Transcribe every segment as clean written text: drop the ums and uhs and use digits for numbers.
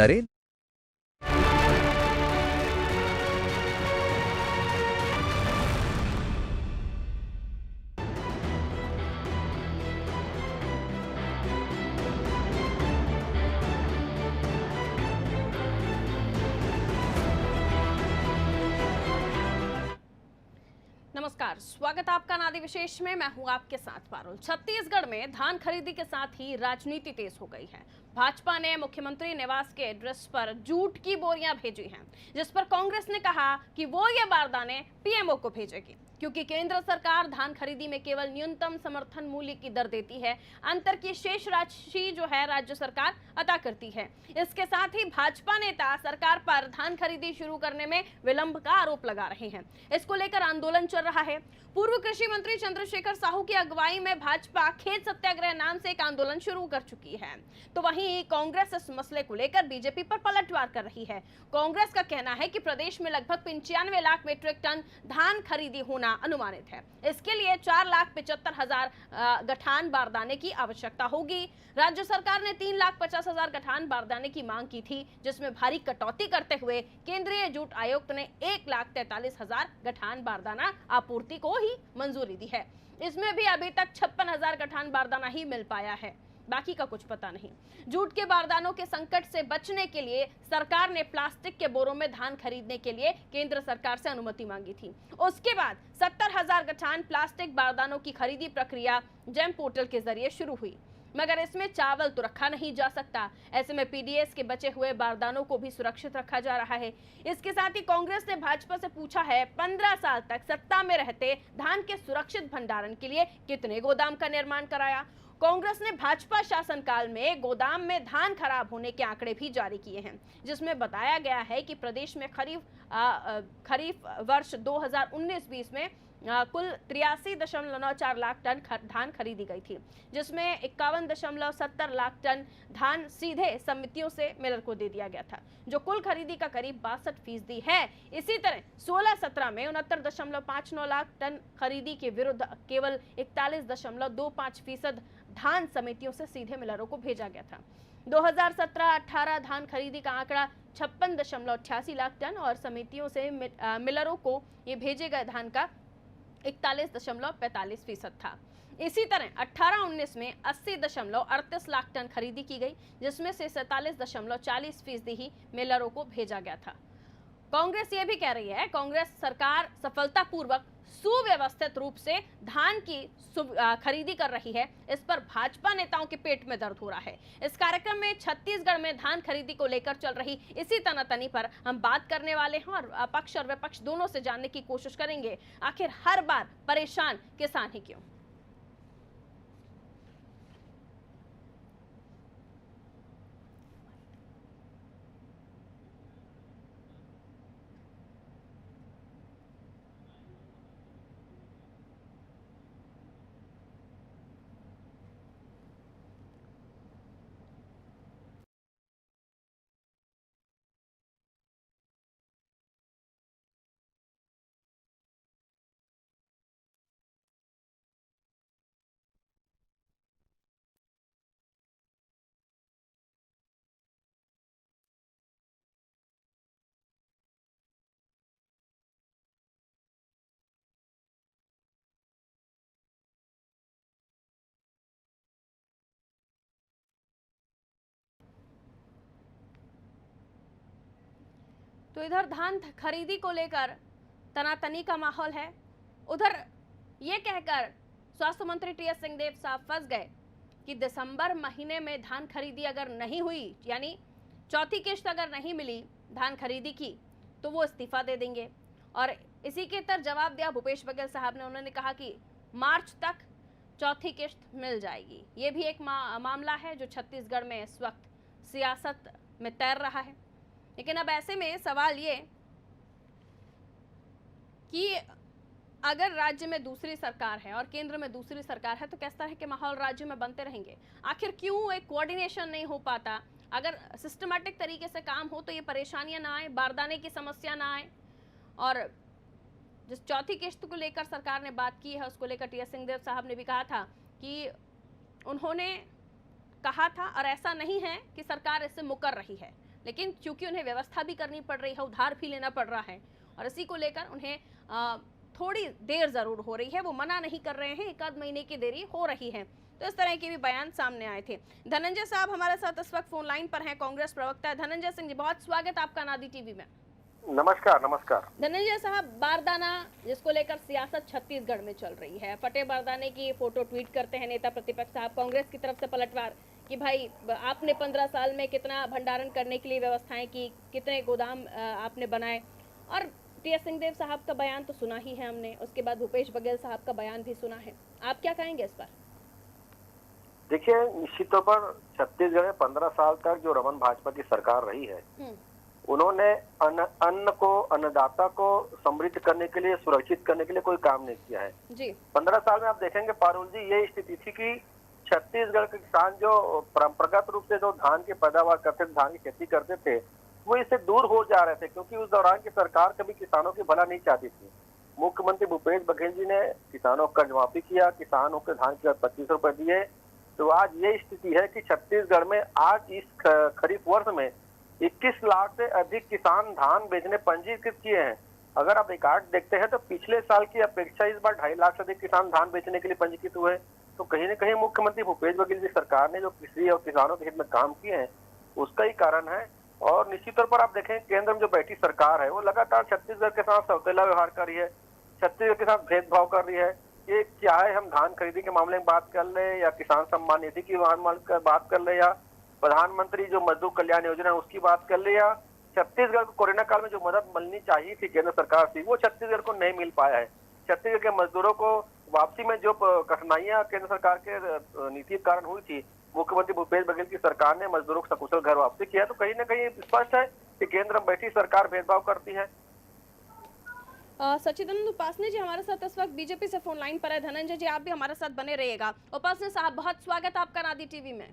नरेंद्र। नमस्कार, स्वागत है आपका नादी विशेष में। मैं हूं आपके साथ पारुल। छत्तीसगढ़ में धान खरीदी के साथ ही राजनीति तेज हो गई है। भाजपा ने मुख्यमंत्री निवास के एड्रेस पर जूट की बोरियां भेजी हैं, जिस पर कांग्रेस ने कहा कि वो ये बारदाने पीएमओ को भेजेगी, क्योंकि केंद्र सरकार धान खरीदी में केवल न्यूनतम समर्थन मूल्य की दर देती है। अंतर की शेष राशि जो है राज्य सरकार अदा करती है। इसके साथ ही भाजपा नेता सरकार पर धान खरीदी शुरू करने में विलंब का आरोप लगा रहे हैं। इसको लेकर आंदोलन चल रहा है। पूर्व कृषि मंत्री चंद्रशेखर साहू की अगुवाई में भाजपा खेत सत्याग्रह नाम से एक आंदोलन शुरू कर चुकी है। तो वहीं कांग्रेस इस मसले को लेकर बीजेपी पर पलटवार कर रही है। कांग्रेस का कहना है कि प्रदेश में लगभग 95 लाख मीट्रिक टन धान खरीदी होना अनुमानित है। इसके लिए 4,75,000 गठान बारदाने की आवश्यकता होगी। राज्य सरकार ने 3,50,000 गठान बारदाने की मांग की थी, जिसमें भारी कटौती करते हुए केंद्रीय जूट आयुक्त ने 1,43,000 गठान बारदाना आपूर्ति को ही मंजूरी दी है। इसमें भी अभी तक 56,000 गठान बारदाना ही मिल पाया है, बाकी का कुछ पता नहीं। जूट के बारदानों के संकट से बचने के लिए सरकार ने प्लास्टिक के बोरों में धान खरीदने के लिए केंद्र सरकार से अनुमति मांगी थी। उसके बाद 70,000 गठान प्लास्टिक बारदानों की खरीदी प्रक्रिया जेम पोर्टल के जरिए शुरू हुई, मगर इसमें चावल तो रखा नहीं जा सकता। ऐसे में पीडीएस के बचे हुए बारदानों को भी सुरक्षित रखा जा रहा है। इसके साथ ही कांग्रेस ने भाजपा से पूछा है, 15 साल तक सत्ता में रहते धान के सुरक्षित भंडारण के लिए कितने गोदाम का निर्माण कराया। कांग्रेस ने भाजपा शासनकाल में गोदाम में धान खराब होने के आंकड़े भी जारी किए हैं, जिसमें बताया गया है कि प्रदेश में खरीफ वर्ष 2019-20 में कुल 83.94 लाख टन धान खरीदी गई थी, जिसमें 51.70 लाख टन धान सीधे समितियों से मिलर को दे दिया गया था, जो कुल खरीदी का करीब 62% है। इसी तरह 16-17 में 69.59 लाख टन खरीदी के विरुद्ध केवल 41.25% धान समितियों से सीधे मिलरों को भेजा गया था। 2017-18 धान खरीदी का आंकड़ा 56.88 लाख टन और समितियों से मिलरों को ये भेजे गए धान का 41.45% था। इसी तरह 18-19 में 80.38 लाख टन खरीदी की गई, जिसमें से 47.40% ही मिलरों को भेजा गया था। कांग्रेस ये भी कह रही है, कांग्रेस सरकार सफलतापूर्वक सुव्यवस्थित रूप से धान की खरीदी कर रही है। इस पर भाजपा नेताओं के पेट में दर्द हो रहा है। इस कार्यक्रम में छत्तीसगढ़ में धान खरीदी को लेकर चल रही इसी तनातनी पर हम बात करने वाले हैं और पक्ष और विपक्ष दोनों से जानने की कोशिश करेंगे, आखिर हर बार परेशान किसान ही क्यों। तो इधर धान खरीदी को लेकर तनातनी का माहौल है। उधर ये कहकर स्वास्थ्य मंत्री टीएस सिंहदेव साहब फंस गए कि दिसंबर महीने में धान खरीदी अगर नहीं हुई, यानी चौथी किश्त अगर नहीं मिली धान खरीदी की, तो वो इस्तीफा दे देंगे। और इसी के तर जवाब दिया भूपेश बघेल साहब ने। उन्होंने कहा कि मार्च तक चौथी किश्त मिल जाएगी। ये भी एक मामला है जो छत्तीसगढ़ में इस वक्त सियासत में तैर रहा है। लेकिन अब ऐसे में सवाल ये कि अगर राज्य में दूसरी सरकार है और केंद्र में दूसरी सरकार है, तो किस तरह के माहौल राज्य में बनते रहेंगे। आखिर क्यों एक कोऑर्डिनेशन नहीं हो पाता। अगर सिस्टमैटिक तरीके से काम हो तो ये परेशानियां ना आए, बारदाने की समस्या ना आए। और जिस चौथी किश्त को लेकर सरकार ने बात की है, उसको लेकर टीएस सिंहदेव साहब ने भी कहा था कि उन्होंने कहा था, और ऐसा नहीं है कि सरकार इससे मुकर रही है, लेकिन क्योंकि उन्हें व्यवस्था भी करनी पड़ रही है, उधार भी लेना पड़ रहा है और इसी को लेकर उन्हें थोड़ी देर जरूर हो रही है। वो मना नहीं कर रहे हैं, एक आध महीने की देरी हो रही है। तो इस तरह के भी बयान सामने आए थे। धनंजय साहब हमारे साथ इस वक्त फोन लाइन पर हैं, कांग्रेस प्रवक्ता धनंजय सिंह जी, बहुत स्वागत आपका नादी टीवी में। नमस्कार। नमस्कार धनंजय साहब, बारदाना जिसको लेकर सियासत छत्तीसगढ़ में चल रही है, फटे बारदाने की फोटो ट्वीट करते हैं नेता प्रतिपक्ष साहब, कांग्रेस की तरफ से पलटवार कि भाई आपने 15 साल में कितना भंडारण करने के लिए व्यवस्थाएं की, कितने गोदाम आपने बनाए। और टी.एस. सिंहदेव साहब का बयान तो सुना ही है हमने, उसके बाद भूपेश बघेल साहब का बयान भी सुना है। आप क्या कहेंगे इस पर? देखिए, निश्चित तौर पर छत्तीसगढ़ में 15 साल तक जो रमन भाजपा की सरकार रही है, उन्होंने अन्न को, अन्नदाता को समृद्ध करने के लिए, सुरक्षित करने के लिए कोई काम नहीं किया है जी। 15 साल में आप देखेंगे पारुल जी, ये स्थिति थी कि छत्तीसगढ़ के किसान जो परंपरागत रूप से जो धान की पैदावार करते थे, धान की खेती करते थे, वो इससे दूर हो जा रहे थे, क्योंकि उस दौरान की सरकार कभी किसानों की भला नहीं चाहती थी। मुख्यमंत्री भूपेश बघेल जी ने किसानों का कर्ज माफी किया, किसानों के धान के 25 रुपए दिए। तो आज ये स्थिति है कि छत्तीसगढ़ में आज इस खरीफ वर्ष में 21 लाख से अधिक किसान धान बेचने पंजीकृत किए हैं। अगर आप रिकॉर्ड देखते हैं तो पिछले साल की अपेक्षा इस बार 2.5 लाख से अधिक किसान धान बेचने के लिए पंजीकृत हुए। तो कहीं न कहीं मुख्यमंत्री भूपेश बघेल जी सरकार ने जो कृषि और किसानों के हित में काम किए हैं, उसका ही कारण है। और निश्चित तौर पर आप देखें, केंद्र में जो बैठी सरकार है वो लगातार छत्तीसगढ़ के साथ सौतेला व्यवहार कर रही है, छत्तीसगढ़ के साथ भेदभाव कर रही है। ये चाहे हम धान खरीदी के मामले में बात कर ले, या किसान सम्मान निधि की बात कर ले, या प्रधानमंत्री जो मजदूर कल्याण योजना है उसकी बात कर ले, या छत्तीसगढ़ को कोरोना काल में जो मदद मिलनी चाहिए थी केंद्र सरकार से, वो छत्तीसगढ़ को नहीं मिल पाया है। छत्तीसगढ़ के मजदूरों को वापसी में जो कठिनाइयां केंद्र सरकार के नीति के कारण हुई थी, मुख्यमंत्री भूपेश बघेल की सरकार ने मजदूरों को सकुशल घर वापसी किया। तो कहीं न कहीं स्पष्ट है कि केंद्र में बैठी सरकार भेदभाव करती है। सच्चिदानंद उपासने जी हमारे साथ इस वक्त बीजेपी से फोन लाइन पर है। धनंजय जी, आप भी हमारे साथ बने रहिएगा। उपासने साहब, बहुत स्वागत आपका नादी टीवी में।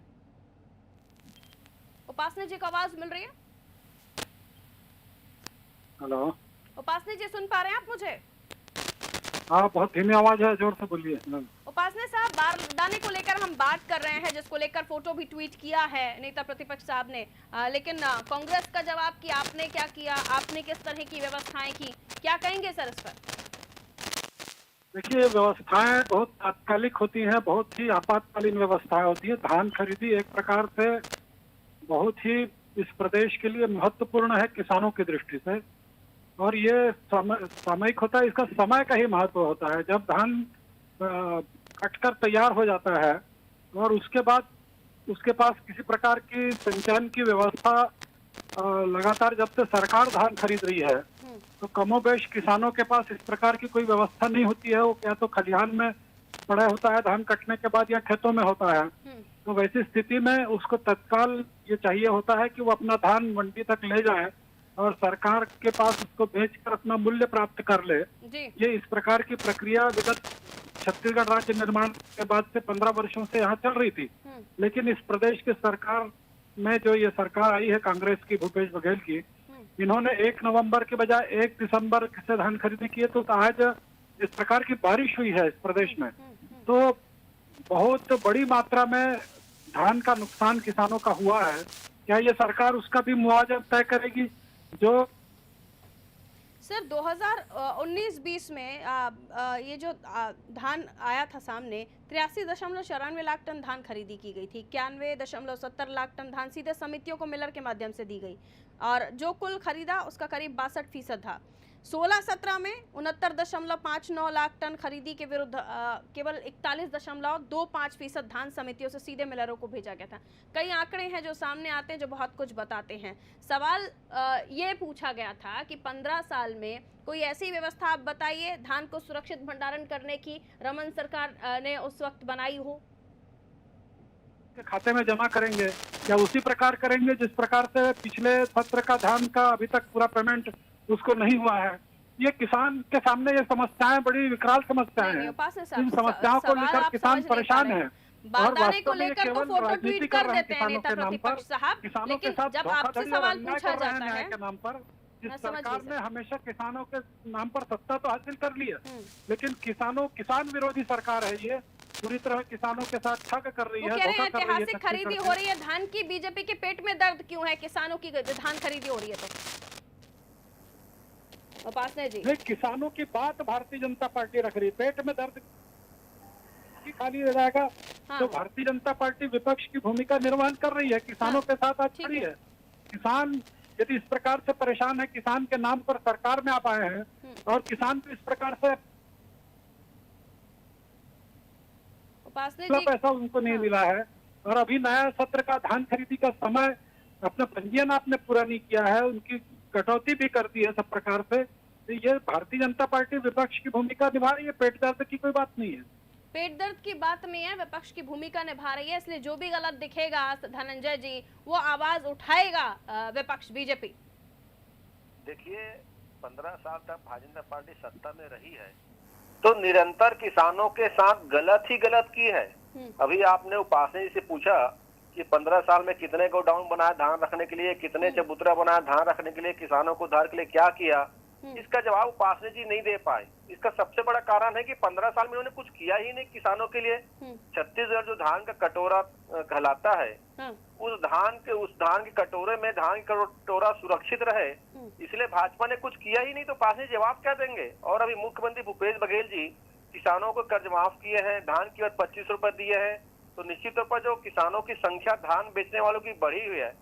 उपासने जी को आवाज मिल रही है? हेलो उपासने जी, सुन पा रहे हैं आप मुझे? हाँ, बहुत धीमी आवाज है, जोर से बोलिए। उपासने साहब, बारदाने को लेकर हम बात कर रहे हैं, जिसको लेकर फोटो भी ट्वीट किया है नेता प्रतिपक्ष साहब ने, लेकिन कांग्रेस का जवाब कि आपने क्या किया, आपने किस तरह की व्यवस्थाएं की, क्या कहेंगे सर इस पर? देखिए, व्यवस्थाएं बहुत तात्कालिक होती हैं, बहुत ही आपातकालीन व्यवस्थाएं होती है। धान खरीदी एक प्रकार से बहुत ही इस प्रदेश के लिए महत्वपूर्ण है किसानों की दृष्टि से, और ये सामयिक होता है, इसका समय का ही महत्व होता है। जब धान कटकर तैयार हो जाता है और उसके बाद उसके पास किसी प्रकार की संचयन की व्यवस्था लगातार जब से सरकार धान खरीद रही है, तो कमोबेश किसानों के पास इस प्रकार की कोई व्यवस्था नहीं होती है। वो या तो खलिहान में पड़ा होता है धान कटने के बाद, या खेतों में होता है। तो वैसी स्थिति में उसको तत्काल ये चाहिए होता है कि वो अपना धान मंडी तक ले जाए और सरकार के पास उसको बेचकर अपना मूल्य प्राप्त कर ले। ये इस प्रकार की प्रक्रिया विगत छत्तीसगढ़ राज्य निर्माण के बाद से 15 वर्षों से यहाँ चल रही थी। लेकिन इस प्रदेश की सरकार में जो ये सरकार आई है कांग्रेस की, भूपेश बघेल की, इन्होंने 1 नवंबर के बजाय 1 दिसंबर से धान खरीदी की है। तो आज इस प्रकार की बारिश हुई है इस प्रदेश में, तो बहुत बड़ी मात्रा में धान का नुकसान किसानों का हुआ है। क्या ये सरकार उसका भी मुआवजा तय करेगी? जो सर 2019-20 में ये जो धान आया था सामने, 83.94 लाख टन धान खरीदी की गई थी। 91.70 लाख टन धान सीधे समितियों को मिलर के माध्यम से दी गई, और जो कुल खरीदा उसका करीब 62% था। 16-17 में 69.59 लाख टन खरीदी के विरुद्ध केवल 41.25% धान समितियों से सीधे मिलरों को भेजा गया था। कई आंकड़े हैं जो सामने आते हैं जो बहुत कुछ बताते हैं। सवाल ये पूछा गया था कि 15 साल में कोई ऐसी व्यवस्था आप बताइए धान को सुरक्षित भंडारण करने की रमन सरकार ने उस वक्त बनाई हो। खाते में जमा करेंगे या उसी प्रकार करेंगे जिस प्रकार से पिछले सत्र का धान का अभी तक पूरा पेमेंट उसको नहीं हुआ है। ये किसान के सामने ये समस्याएं बड़ी विकराल समस्याएं हैं। इन समस्याओं को लेकर किसान परेशान है। बारदाने को लेकर तो फोटो ट्वीट कर देते हैं नेता प्रतिपक्ष साहब, लेकिन जब आपसे सवाल पूछा जाता है के नाम पर, इस सरकार ने हमेशा किसानों के नाम पर सत्ता तो हासिल कर ली है, लेकिन किसान विरोधी सरकार है ये। पूरी तरह किसानों के साथ ठग कर रही वो है, कह रहे हैं धोखा कर रही है। ऐतिहासिक खरीदी हो रही है धान की, बीजेपी के पेट में दर्द क्यों है किसानों की धान खरीदी हो रही है? तो उपासने जी, नहीं, किसानों की बात भारतीय जनता पार्टी रख रही है, पेट में दर्द की खाली रह जाएगा। हाँ। तो भारतीय जनता पार्टी विपक्ष की भूमिका निर्वहन कर रही है, किसानों के साथ आज खड़ी है। किसान यदि इस प्रकार से परेशान है, किसान के नाम पर सरकार में आप आए हैं और किसान को इस प्रकार से पैसा उनको नहीं मिला है, और अभी नया सत्र का धान खरीदी का समय अपना पंजीयन आपने पूरा नहीं किया है, उनकी कटौती भी कर दी है सब प्रकार से। तो ये भारतीय जनता पार्टी विपक्ष की भूमिका निभा रही है, पेट दर्द की कोई बात नहीं है। पेट दर्द की बात में है, विपक्ष की भूमिका निभा रही है, इसलिए जो भी गलत दिखेगा धनंजय जी वो आवाज उठाएगा विपक्ष बीजेपी। देखिए 15 साल तक भारतीय जनता पार्टी सत्ता में रही है तो निरंतर किसानों के साथ गलत ही गलत की है। अभी आपने उपासने जी से पूछा कि 15 साल में कितने गोडाउन बनाया धान रखने के लिए, कितने चबूतरा बनाया धान रखने के लिए, किसानों को उद्धार के लिए क्या किया, इसका जवाब उपासने जी नहीं दे पाए। इसका सबसे बड़ा कारण है कि 15 साल में उन्होंने कुछ किया ही नहीं किसानों के लिए। छत्तीसगढ़ जो धान का कटोरा कहलाता है, उस धान के कटोरे में धान का कटोरा सुरक्षित रहे, इसलिए भाजपा ने कुछ किया ही नहीं, तो उपासने जवाब क्या देंगे। और अभी मुख्यमंत्री भूपेश बघेल जी किसानों को कर्ज माफ किए हैं, धान की 25 रुपए दिए हैं, तो निश्चित तौर पर जो किसानों की संख्या धान बेचने वालों की बढ़ी हुई है,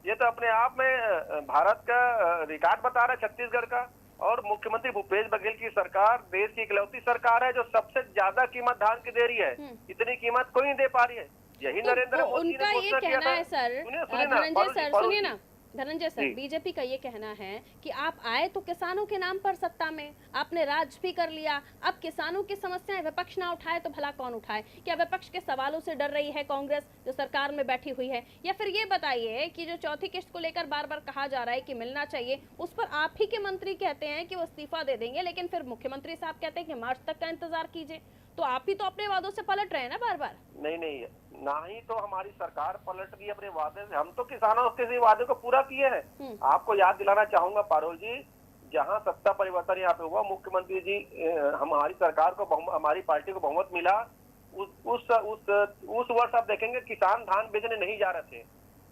ये तो अपने आप में भारत का रिकॉर्ड बता रहा है छत्तीसगढ़ का। और मुख्यमंत्री भूपेश बघेल की सरकार देश की इकलौती सरकार है जो सबसे ज्यादा कीमत धान की दे रही है। इतनी कीमत कोई नहीं दे पा रही है। यही नरेंद्र मोदी उनका ये कहना है सर, धनंजय सर सुनिए ना, धनंजय सर, बीजेपी का ये कहना है कि आप आए तो किसानों के नाम पर सत्ता में, आपने राज भी कर लिया, अब किसानों की समस्याएं विपक्ष ना उठाए तो भला कौन उठाए? क्या विपक्ष के सवालों से डर रही है कांग्रेस जो सरकार में बैठी हुई है? या फिर ये बताइए कि जो चौथी किश्त को लेकर बार बार कहा जा रहा है कि मिलना चाहिए, उस पर आप ही के मंत्री कहते हैं कि वो इस्तीफा दे देंगे, लेकिन फिर मुख्यमंत्री साहब कहते हैं कि मार्च तक का इंतजार कीजिए। तो आप ही तो अपने वादों से पलट रहे हैं ना बार बार। नहीं, ना ही तो हमारी सरकार पलट रही है अपने वादे से, हम तो किसानों के वादे को पूरा किए हैं। आपको याद दिलाना चाहूंगा पारुल जी, जहां सत्ता परिवर्तन यहाँ पे हुआ, मुख्यमंत्री जी हमारी सरकार को हमारी पार्टी को बहुमत मिला, उस वर्ष आप देखेंगे किसान धान बेचने नहीं जा रहे थे।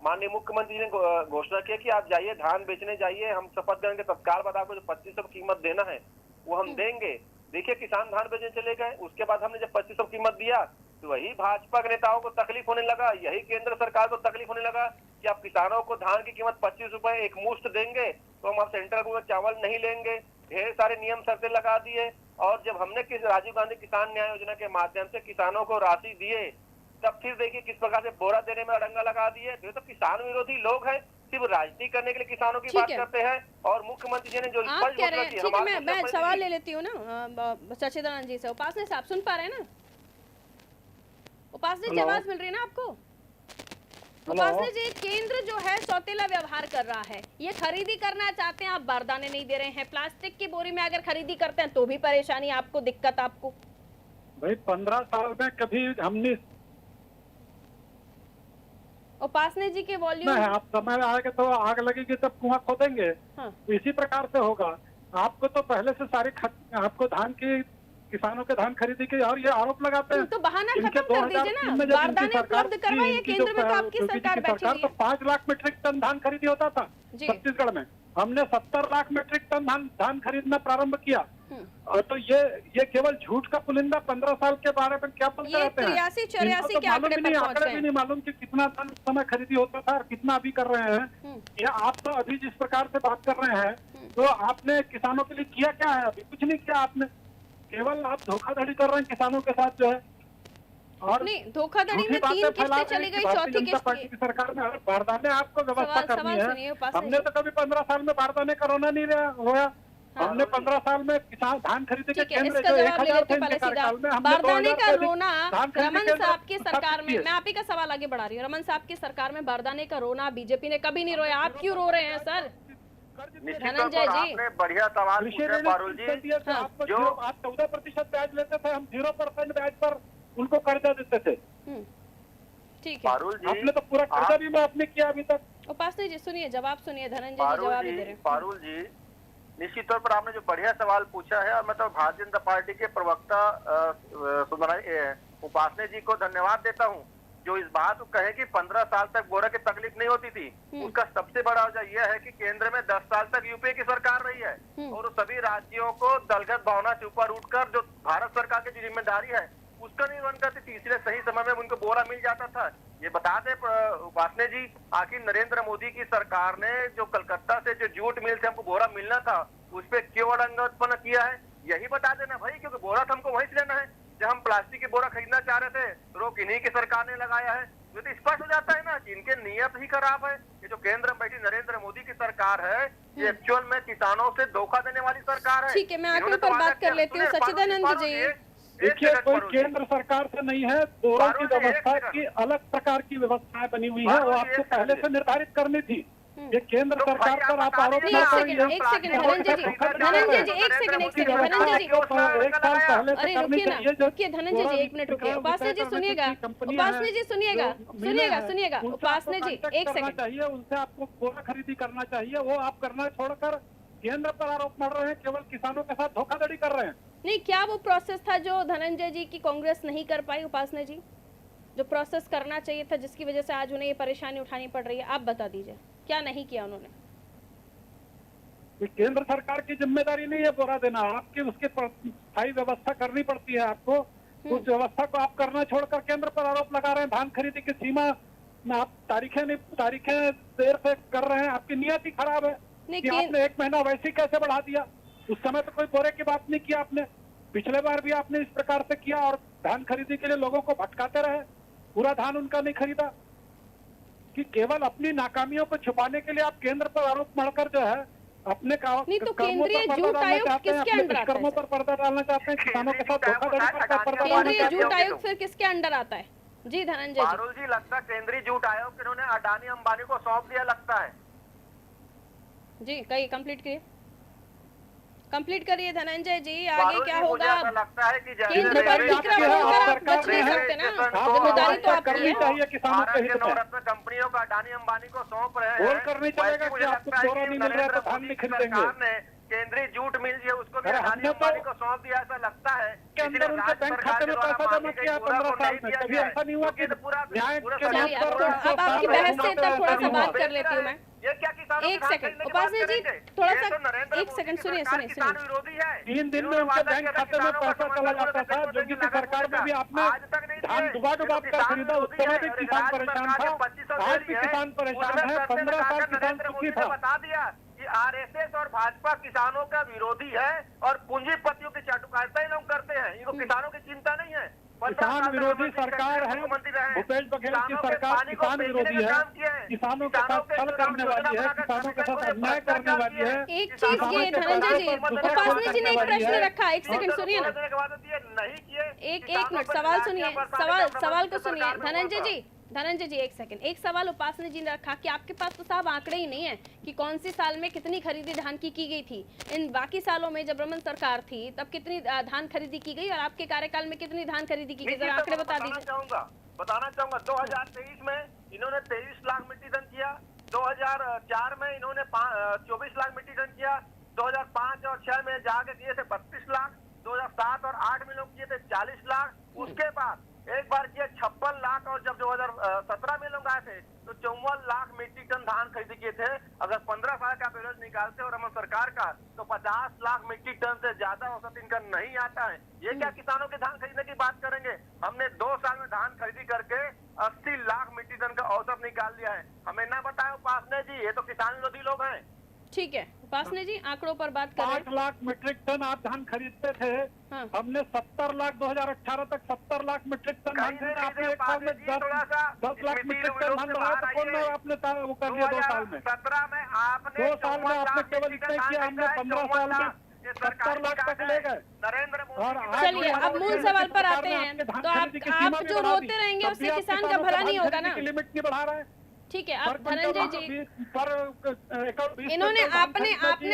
माननीय मुख्यमंत्री ने घोषणा किया कि आप जाइए धान बेचने जाइए, हम शपथ करेंगे तत्काल बाद आपको जो 2500 कीमत देना है वो हम देंगे। देखिए किसान धान बेचने चले गए, उसके बाद हमने जब 2500 कीमत दिया तो वही भाजपा के नेताओं को तकलीफ होने लगा, यही केंद्र सरकार को तकलीफ होने लगा कि आप किसानों को धान की कीमत 25 रुपए एक मुश्त देंगे तो हम आप सेंट्रल गवर्नमेंट चावल नहीं लेंगे। ढेर सारे नियम शर्तें लगा दिए, और जब हमने राजीव गांधी किसान न्याय योजना के माध्यम से किसानों को राशि दिए, तब फिर देखिए किस प्रकार से बोरा देने में अड़ंगा लगा दिए। तो किसान विरोधी लोग हैं, सिर्फ राजनीति करने के लिए किसानों की बात करते हैं। और मुख्यमंत्री जी ने जो आप कह रहे हैं, ठीक है, मैं सवाल ले लेती हूँ ना सचिदानंद जी से। उपासने से आप सुन पा रहे हैं ना? उपासने जी आवाज मिल रही है ना आपको? उपासने जी, केंद्र जो है सौतेला व्यवहार कर रहा है, ये खरीदी करना चाहते हैं, आप बारदाने नहीं दे रहे हैं, प्लास्टिक की बोरी में अगर खरीदी करते हैं तो भी परेशानी आपको, दिक्कत आपको। भाई 15 साल में कभी हमने, उपासने जी के वॉल्यूम है, आप समय आएगा तो आग लगेगी तब कुआं खोदेंगे। हाँ। तो इसी प्रकार से होगा। आपको तो पहले से सारे आपको धान की, किसानों के धान खरीदी के, और ये आरोप लगाते हैं तो बहाना खत्म कर दीजिए ना, बारदाने उपलब्ध करवाइए, केंद्र में तो आपकी सरकार बैठी हुई है। तो 5 लाख मीट्रिक टन धान खरीदी होता था छत्तीसगढ़ में, हमने 70 लाख मीट्रिक टन धान खरीदना प्रारंभ किया। और तो ये केवल झूठ का पुलिंदा 15 साल के बारे में क्या बोलते रहते हैं? 83-84 के आंकड़े पर पहुंच भी नहीं मालूम कि कितना धान उस समय खरीदी होता था और कितना अभी कर रहे हैं। या आप तो अभी जिस प्रकार से बात कर रहे हैं, तो आपने किसानों के लिए किया क्या है? अभी कुछ नहीं किया आपने, केवल आप धोखाधड़ी कर रहे हैं किसानों के साथ जो है। और नहीं, धोखाधड़ी में 3 किस्तें चली गई, चौथी किस्त पार्टी की सरकार में बारदाने आपको व्यवस्था करनी है। हमने तो कभी 15 साल में बारदाने कोरोना नहीं हुआ। हमने 15 साल में किसान धान खरीदे के केंद्र जो 1000 थे इनके कार्यकाल में, बारदाने का रोना रमन साहब की सरकार में, मैं आप ही का सवाल आगे बढ़ा रही हूँ, रमन साहब की सरकार में बारदाने का रोना बीजेपी ने कभी नहीं रोया, आप क्यों रो रहे हैं सर? धनंजय जी, आपने बढ़िया सवाल पूछा पारुल जी। जो आप 14% ब्याज लेते थे, हम 0% ब्याज पर उनको कर्जा देते थे। ठीक है पारुल जी, आपने तो पूरा कर्जा भी माफ नहीं किया अभी तक। उपासने जी सुनिए, जवाब सुनिए, धनंजय जी जवाब दे रहे हैं। पारुल जी, निश्चित तौर पर आपने जो बढ़िया सवाल पूछा है, और मैं तो भारतीय जनता पार्टी के प्रवक्ता उपासने जी को धन्यवाद देता हूँ जो इस बात को कहे कि 15 साल तक बोरा की तकलीफ नहीं होती थी। उसका सबसे बड़ा वजह यह है कि केंद्र में 10 साल तक यूपीए की सरकार रही है और सभी राज्यों को दलगत भावना से ऊपर उठकर जो भारत सरकार की जिम्मेदारी है उसका निर्वहन करती थी, इसलिए सही समय में उनको बोरा मिल जाता था। ये बता दें उपासने जी, आखिर नरेंद्र मोदी की सरकार ने जो कलकत्ता से जो जूट मिल से हमको बोरा मिलना था उस पर क्यों अड़ंगा उत्पन्न किया है, यही बता देना भाई, क्योंकि बोरा तो हमको वहीं से लेना है। जब हम प्लास्टिक की बोरा खरीदना चाह रहे थे रोक इन्हीं की सरकार ने लगाया है। ये तो स्पष्ट हो जाता है ना कि इनके नियत ही खराब है। ये जो केंद्र में बैठी नरेंद्र मोदी की सरकार है ये एक्चुअल में किसानों से धोखा देने वाली सरकार है। ठीक है, मैं आखिरी पर बात कर लेती हूँ। सच्चिदानंद जी, देखिए कोई केंद्र सरकार से नहीं है, बोरा की व्यवस्था की अलग प्रकार की व्यवस्थाएं बनी हुई है, वो आपको पहले से निर्धारित करनी थी। ये केंद्र सरकार पर आप आरोप एक सेकंड धनंजय जी, एक सेकंड धनंजय जी, अरे रुकिए ना, रुकिए धनंजय जी, 1 मिनट रुकिए। उपासने जी सुनिएगा, उपासने जी सुनिएगा, उपासने जी 1 सेकंड चाहिए, उनसे आपको बोरा खरीदी करना चाहिए, वो आप करना छोड़कर केंद्र पर आरोप मढ़ रहे हैं, केवल किसानों के साथ धोखाधड़ी कर रहे हैं। नहीं, क्या वो प्रोसेस था जो धनंजय जी की कांग्रेस नहीं कर पाई? उपासने जी, जो प्रोसेस करना चाहिए था जिसकी वजह से आज उन्हें ये परेशानी उठानी पड़ रही है, आप बता दीजिए क्या नहीं किया उन्होंने? केंद्र सरकार की जिम्मेदारी नहीं है बोरा देना, आपकी उसकी स्थायी व्यवस्था करनी पड़ती है आपको। उस व्यवस्था को आप करना छोड़कर केंद्र पर आरोप लगा रहे हैं। धान खरीदी की सीमा में आप तारीखें देर से कर रहे हैं, आपकी नियत ही खराब है कि आपने 1 महीना वैसे कैसे बढ़ा दिया। उस समय तो कोई बोरे की बात नहीं किया आपने, पिछले बार भी आपने इस प्रकार से किया और धान खरीदी के लिए लोगों को भटकाते रहे, पूरा धान उनका नहीं खरीदा। कि केवल अपनी नाकामियों को छुपाने के लिए आप केंद्र पर आरोप मढ़कर जो है अपने नहीं तो केंद्रीय जूट आयोग किसके अंडर आता है? कर्मों पर पर्दा डालना चाहते हैं, किसानों के साथ धोखाधड़ी पर पर्दा डालना केंद्रीय चाहते जूट हैं। आयोग फिर किसके अंडर आता है? जी धनंजय पारुल जी, लगता है केंद्रीय जूट आयोग इन्होंने अडानी अंबानी को सौंप दिया लगता है। जी कहिए, कंप्लीट करिए धनंजय जी, आगे क्या होगा? लगता है कि केंद्र पर फिक्र होकर आप बच नहीं सकते ना, जिम्मेदारी तो आपकी है। नवरत्न कंपनियों का अडानी अंबानी को सौंप रहे हैं, करनी चलेगा कि आपको बोरा नहीं मिल रहा है तो धान नहीं खरीदेंगे। केंद्रीय जूट मिल जो उसको भी अडानी अंबानी को सौंप दिया, ऐसा लगता है के अंदर उनके बैंक खाते में पैसा जमा किया 15 साल में, कभी ऐसा नहीं हुआ कि न्याय के नाम पर। अब आपकी बहस से तब थोड़ा सा बात कर लेती हूँ मैं। ये क्या किसानों 1 सेकंड उपासने जी, थोड़ा सा 1 सेकंड सुनिए। 3 दिन में उनके बैंक खाते में पैसा चला जाता था। योगी की सरकार में भी आपने धान डुबा कर खरीदा, उस समय भी किसान परेशान था, आज भी किसान परेशान है। 15 साल किसान सुखी था। बता दिया कि आरएसएस और भाजपा किसानों का विरोधी है और पूंजीपतियों की चाटुकारिता इन लोग करते हैं, इनको किसानों की चिंता नहीं है। किसान विरोधी सरकार है, भूपेश बघेल की सरकार किसान विरोधी है, किसानों के साथ छल करने वाली है, किसानों के साथ अन्याय करने वाली है। एक चीज ये धनंजय जी, उपासने जी ने एक प्रश्न रखा, 1 सेकंड सुनिए ना, एक मिनट सवाल सुनिए, सवाल को सुनिए धनंजय जी 1 सेकंड। एक सवाल उपासने जी ने रखा कि आपके पास तो साहब आंकड़े ही नहीं है कि कौन सी साल में कितनी खरीदी धान की गई थी, इन बाकी सालों में जब रमन सरकार थी तब कितनी धान खरीदी की गई और आपके कार्यकाल में कितनी धान खरीदी की गई, जरा आंकड़े बता दीजिए। बताना चाहूंगा 2023 में इन्होंने 23 लाख मीट्रिक टन किया, 2004 में इन्होंने 24 लाख मीट्रिक टन किया, 2005 और 6 में जाके किए थे 32 लाख, 2007 और 8 में लोग किए थे 40 लाख, उसके बाद एक बार किए 56 लाख और जब 2017 में लोग आए थे तो 54 लाख मीट्रिक टन धान खरीदी किए थे। अगर 15 साल का एवरेज निकालते और रमन सरकार का तो 50 लाख मीट्रिक टन से ज्यादा औसत इनका नहीं आता है। ये क्या किसानों के धान खरीदने की बात करेंगे? हमने 2 साल में धान खरीदी करके 80 लाख मीट्रिक टन का औसत निकाल लिया है। हमें ना बताए उपासने जी, ये तो किसान विरोधी लोग हैं। ठीक है उपासने जी, आंकड़ों पर बात करें। 8 लाख मीट्रिक टन आप धान खरीदते थे, हमने 70 लाख 2018 तक 70 लाख मीट्रिक टन धान खरीदा। आपने एक साल में 10 लाख मीट्रिक टन धान बढ़ाया तो कौन आपने वो कर दिया 2 साल में? 17 में आपने 2 साल में आपने केवल इतना ही किया, हमने 15 साल में 70 लाख तक ले गए। नरेंद्र मोदी। चलिए अब मूल सवाल पर आते हैं, तो आप जो रोते रहेंगे उससे किसान का भला नहीं होगा ना। लिमिट नहीं बढ़ा रहे। ठीक है, अब धनंजय जी इन्होंने आपने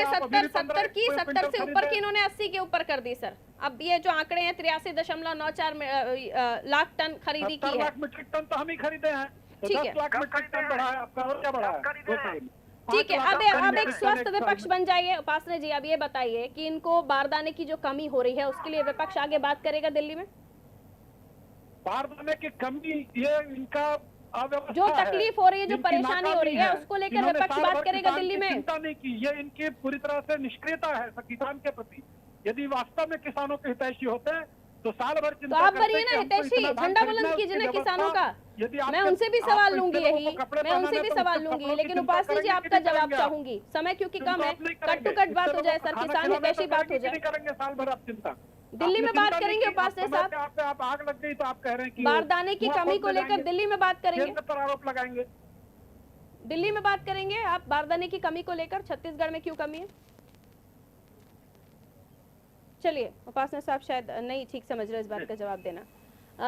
70 की 70 से ऊपर की इन्होंने 80 के ऊपर कर दी सर। अब ये जो आंकड़े हैं 83.94 लाख टन खरीदी की है। लाख मीट्रिक टन तो हम ही खरीदे हैं, तो 10 लाख मीट्रिक टन बढ़ाया आपका, और क्या बढ़ाया? ठीक है, अब एक स्वस्थ विपक्ष बन जाइए। उपासने जी अब ये बताइए कि इनको बारदाने की जो कमी हो रही है उसके लिए विपक्ष आगे बात करेगा दिल्ली में? बारदाने की कमी, ये इनका अव्यवस्था जो तकलीफ हो रही है, जो इनकी परेशानी हो रही है, उसको लेकर इन्होंने विपक्ष साल बात भर करेगा किसान दिल्ली की में। चिंता नहीं की, ये इनकी पूरी तरह से निष्क्रियता है किसान के प्रति। यदि वास्तव में किसानों के हितैषी होते तो साल भर चिंता तो आप करते करिए ना कि हमको हितैषी, इतना धान झंडा खरीदना बुलंद है, कीजिए ना उसकी किसानों व्यवस्था। का। यदि मैं आपके- उनसे भी आप सवाल इतने लूंगी लोगों को यही, कपड़े मैं उनसे पहनाने भी तो सवाल उसके लूंगी, कपड़ों की लेकिन चिंता उपासनी जी करेंगे कि आपका नहीं जवाब करेंगे आप? चाहूंगी। समय क्योंकि चिंता कम है, आप नहीं कट करेंगे। टू कट बात इससे हो जाए लोगों सर, को खाना किसान खिलाना हितैषी तो बात हो करेंगे कि जाए। नहीं करेंगे साल भर आप चिंता? दिल्ली में आपने बात चिंता नहीं करेंगे की, आप उपासनी समय साहब, पे आप पे आप आग लग गई तो आप कह रहे हैं कि बारदाने की धुआं कमी को खोदने लेकर जाएंगे, दिल्ली में बात करेंगे। केंद्र पर आरोप लगाएंगे। दिल्ली में बात करेंगे आप बारदाने की कमी को लेकर, छत्तीसगढ़ में क्यों कमी है? चलिए, उपासना साहब शायद नहीं ठीक समझ रहे इस बात का जवाब देना।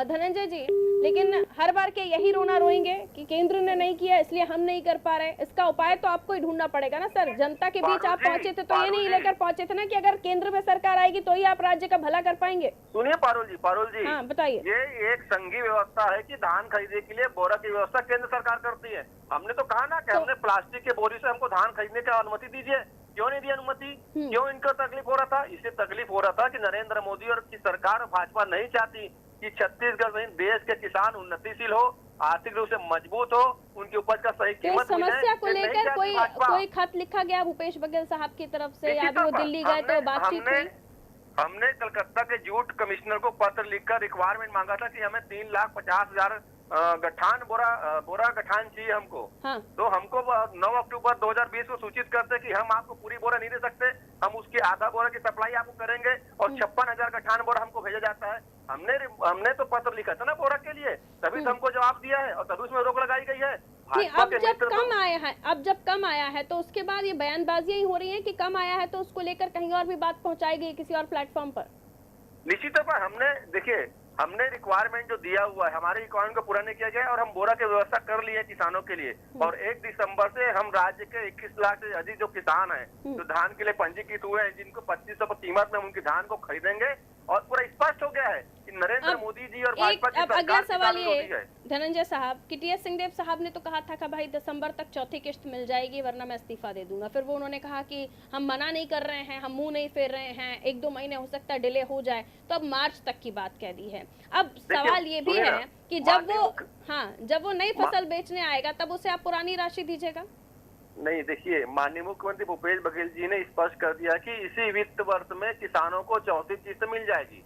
धनंजय जी, लेकिन हर बार के यही रोना रोएंगे कि केंद्र ने नहीं किया इसलिए हम नहीं कर पा रहे। इसका उपाय तो आपको ही ढूंढना पड़ेगा ना सर। जनता के बीच आप पहुंचे थे तो ये नहीं लेकर पहुंचे थे ना कि अगर केंद्र में सरकार आएगी तो ही आप राज्य का भला कर पाएंगे। सुनिए पारुल जी, हाँ बताइए। ये एक संघीय व्यवस्था है कि धान खरीदने के लिए बोरा की व्यवस्था केंद्र सरकार करती है। हमने तो कहा ना कि हमने प्लास्टिक के बोरी से हमको धान खरीदने की अनुमति दीजिए, क्यों नहीं दी अनुमति? क्यों इनको तकलीफ हो रहा था? इससे तकलीफ हो रहा था कि नरेंद्र मोदी और की सरकार भाजपा नहीं चाहती कि छत्तीसगढ़ में देश के किसान उन्नतिशील हो, आर्थिक रूप से मजबूत हो, उनकी उपज का सही कीमत मिले। समस्या को लेकर कोई खत लिखा गया भूपेश बघेल साहब की तरफ से, या वो दिल्ली गए तो बातचीत हुई? हमने कलकत्ता के जूट कमिश्नर को पत्र लिखकर रिक्वायरमेंट मांगा था कि हमें 3,50,000 गठान बोरा गठान चाहिए हमको। हाँ। तो हमको 9 अक्टूबर 2020 को सूचित करते कि हम आपको पूरी बोरा नहीं दे सकते, हम उसकी आधा बोरा की सप्लाई आपको करेंगे और 56,000 गठान बोरा हमको भेजा जाता है। हमने तो पत्र लिखा था ना बोरा के लिए, तभी तो हमको जवाब दिया है और तभी उसमें रोक लगाई गई है। अब जब कम आया है तो उसके बाद ये बयानबाजियां ही हो रही है कि कम आया है तो उसको लेकर कहीं और भी बात पहुंचाई गई किसी और प्लेटफॉर्म पर। निश्चित तौर पर हमने रिक्वायरमेंट जो दिया हुआ है, हमारे रिक्वायरमेंट को पूरा नहीं किया गया और हम बोरा की व्यवस्था कर ली है किसानों के लिए। और 1 दिसंबर से हम राज्य के 21 लाख से अधिक जो किसान हैं जो धान के लिए पंजीकृत हुए हैं, जिनको 2500 पर कीमत में उनकी धान को खरीदेंगे। और पूरा स्पष्ट हो गया है कि नरेंद्र मोदी जी और भाजपा की सरकार अगला सवाल ये है धनंजय साहब कि टी.एस. सिंहदेव साहब ने तो कहा था कि भाई दिसंबर तक चौथी किश्त मिल जाएगी वरना मैं इस्तीफा दे दूंगा। फिर वो उन्होंने कहा कि हम मना नहीं कर रहे हैं, हम मुंह नहीं फेर रहे हैं, 1-2 महीने हो सकता है डिले हो जाए, तो अब मार्च तक की बात कह दी है। अब सवाल ये भी है कि जब वो नई फसल बेचने आएगा तब उसे आप पुरानी राशि दीजिएगा? नहीं, देखिए, माननीय मुख्यमंत्री भूपेश बघेल जी ने स्पष्ट कर दिया कि इसी वित्त वर्ष में किसानों को चौथी किस्त मिल जाएगी,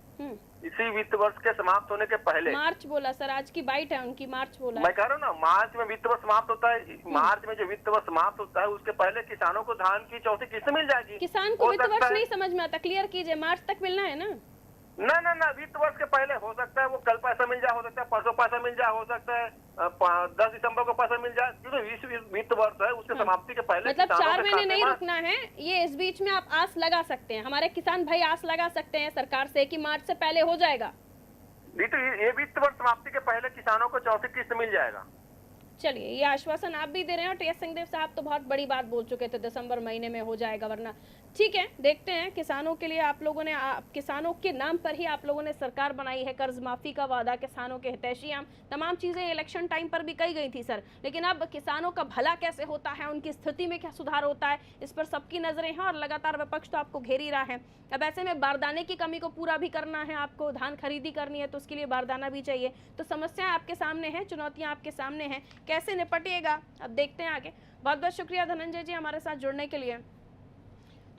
इसी वित्त वर्ष के समाप्त होने के पहले। मार्च बोला सर, आज की बाइट है उनकी, मार्च बोला। मैं कह रहा हूँ ना, मार्च में वित्त वर्ष समाप्त होता है, मार्च में जो वित्त वर्ष समाप्त होता है उसके पहले किसानों को धान की चौथी किस्त मिल जाएगी। किसान को वित्त वर्ष नहीं समझ में आता, क्लियर कीजिए, मार्च तक मिलना है ना? ना, वित्त वर्ष के पहले हो सकता है, वो कल पैसा मिल जाए, हो सकता है परसों पैसा मिल जाए, हो सकता है 10 दिसंबर को पैसा मिल जाए, क्योंकि वित्त वर्ष है उसके समाप्ति के पहले। मतलब 4 महीने नहीं रुकना है, ये इस बीच में आप आस लगा सकते हैं, हमारे किसान भाई आस लगा सकते हैं सरकार से कि मार्च से पहले हो जाएगा। तो ये वित्त वर्ष समाप्ति के पहले किसानों को चौथी किस्त मिल जाएगा। चलिए, ये आश्वासन आप भी दे रहे हैं और टी.एस. सिंहदेव साहब तो बहुत बड़ी बात बोल चुके थे, दिसंबर महीने में हो जाएगा वरना। ठीक है, देखते हैं। किसानों के लिए आप लोगों ने, किसानों के नाम पर ही आप लोगों ने सरकार बनाई है, कर्ज माफी का वादा, किसानों के हितैषी, तमाम चीजें इलेक्शन टाइम पर भी कही गई थी सर, लेकिन अब किसानों का भला कैसे होता है, उनकी स्थिति में क्या सुधार होता है, इस पर सबकी नजरें हैं और लगातार विपक्ष तो आपको घेर ही रहा है। अब ऐसे में बारदाने की कमी को पूरा भी करना है, आपको धान खरीदी करनी है तो उसके लिए बारदाना भी चाहिए। तो समस्याएं आपके सामने हैं, चुनौतियां आपके सामने हैं, कैसे निपटिएगा अब देखते हैं आगे। बहुत बहुत शुक्रिया धनंजय जी हमारे साथ जुड़ने के लिए।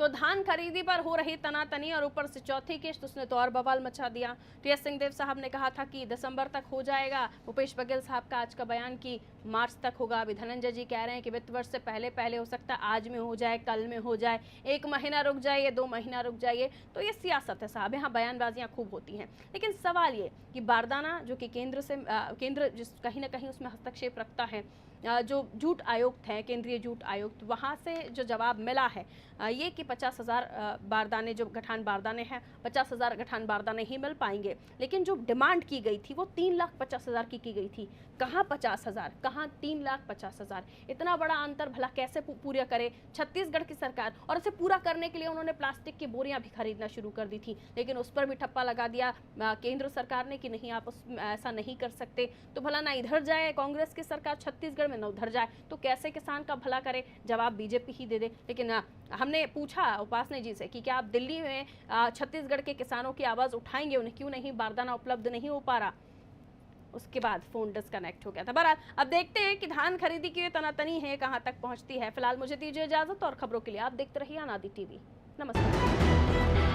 तो धान खरीदी पर हो रही तनातनी और ऊपर से चौथी किश्त, उसने तो और बवाल मचा दिया। टी.एस. सिंहदेव साहब ने कहा था कि दिसंबर तक हो जाएगा, भूपेश बघेल साहब का आज का बयान कि मार्च तक होगा। अभी धनंजय जी कह रहे हैं कि वित्त वर्ष से पहले हो सकता है, आज में हो जाए, कल में हो जाए, 1 महीना रुक जाइए, 2 महीना रुक जाइए। तो ये सियासत है साहब, यहाँ बयानबाजियाँ खूब होती हैं। लेकिन सवाल ये कि बारदाना जो कि केंद्र जिस कहीं ना कहीं उसमें हस्तक्षेप रखता है, जो जूट आयुक्त हैं, केंद्रीय जूट आयुक्त, वहाँ से जो जवाब मिला है ये कि 50,000 बारदाने, जो गठान बारदाने हैं, 50,000 गठान बारदाने ही मिल पाएंगे। लेकिन जो डिमांड की गई थी वो 3,50,000 की गई थी। कहाँ 50,000, कहाँ 3,50,000? इतना बड़ा अंतर भला कैसे पूरा करे छत्तीसगढ़ की सरकार? और इसे पूरा करने के लिए उन्होंने प्लास्टिक की बोरियां भी खरीदना शुरू कर दी थी, लेकिन उस पर भी ठप्पा लगा दिया केंद्र सरकार ने कि नहीं, आप ऐसा नहीं कर सकते। तो भला ना इधर जाए कांग्रेस की सरकार छत्तीसगढ़ में, ना उधर जाए, तो कैसे किसान का भला करे? जवाब बीजेपी ही दे दे। लेकिन हमने पूछा उपासना जी से कि क्या आप दिल्ली में छत्तीसगढ़ के किसानों की आवाज़ उठाएंगे, उन्हें क्यों नहीं बारदाना उपलब्ध नहीं हो पा रहा? उसके बाद फोन डिस्कनेक्ट हो गया था। बहरहाल अब देखते हैं कि धान खरीदी की तनातनी है कहां तक पहुंचती है। फिलहाल मुझे दीजिए इजाजत और खबरों के लिए आप देखते रहिए अनादि टीवी। नमस्कार।